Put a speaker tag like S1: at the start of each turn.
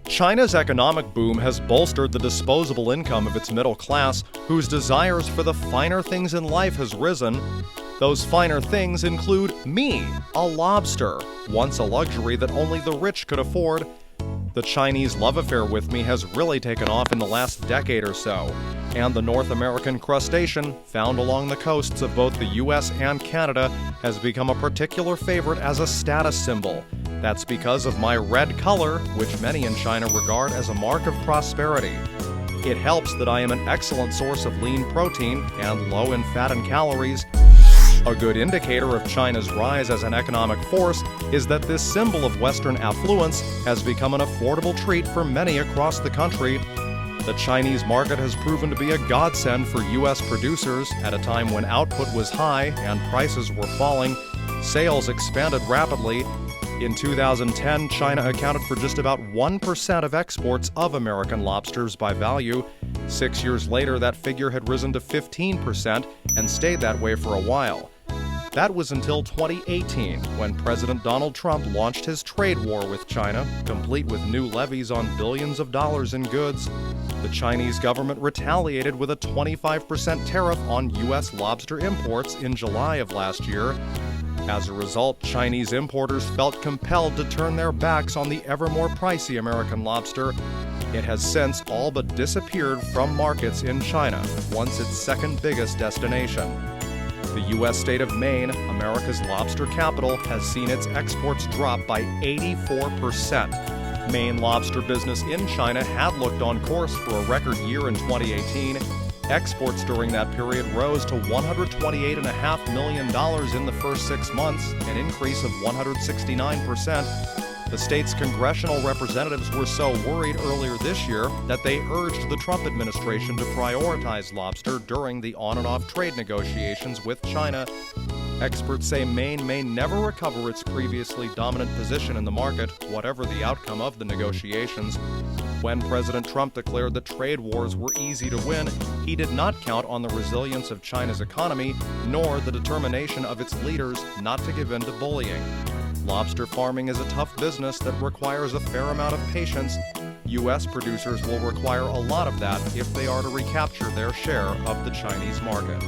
S1: China's economic boom has bolstered the disposable income of its middle class, whose desires for the finer things in life has risen. Those finer things include me, a lobster, once a luxury that only the rich could afford. The Chinese love affair with me has really taken off in the last decade or so, and the North American crustacean, found along the coasts of both the US and Canada, has become a particular favorite as a status symbol. That's because of my red color, which many in China regard as a mark of prosperity. It helps that I am an excellent source of lean protein and low in fat and calories. A good indicator of China's rise as an economic force is that this symbol of Western affluence has become an affordable treat for many across the country. The Chinese market has proven to be a godsend for U.S. producers at a time when output was high and prices were falling. Sales expanded rapidly. In 2010, China accounted for just about 1% of exports of American lobsters by value. 6 years later, that figure had risen to 15% and stayed that way for a while. That was until 2018, when President Donald Trump launched his trade war with China, complete with new levies on billions of dollars in goods. The Chinese government retaliated with a 25% tariff on U.S. lobster imports in July of last year. As a result, Chinese importers felt compelled to turn their backs on the ever more pricey American lobster. It has since all but disappeared from markets in China, once its second biggest destination. The U.S. state of Maine, America's lobster capital, has seen its exports drop by 84%. Maine lobster business in China had looked on course for a record year in 2018. Exports during that period rose to $128.5 million in the first 6 months, an increase of 169%. The state's congressional representatives were so worried earlier this year that they urged the Trump administration to prioritize lobster during the on-and-off trade negotiations with China. Experts say Maine may never recover its previously dominant position in the market, whatever the outcome of the negotiations. When President Trump declared that trade wars were easy to win, he did not count on the resilience of China's economy, nor the determination of its leaders not to give in to bullying. Lobster farming is a tough business that requires a fair amount of patience. U.S. producers will require a lot of that if they are to recapture their share of the Chinese market.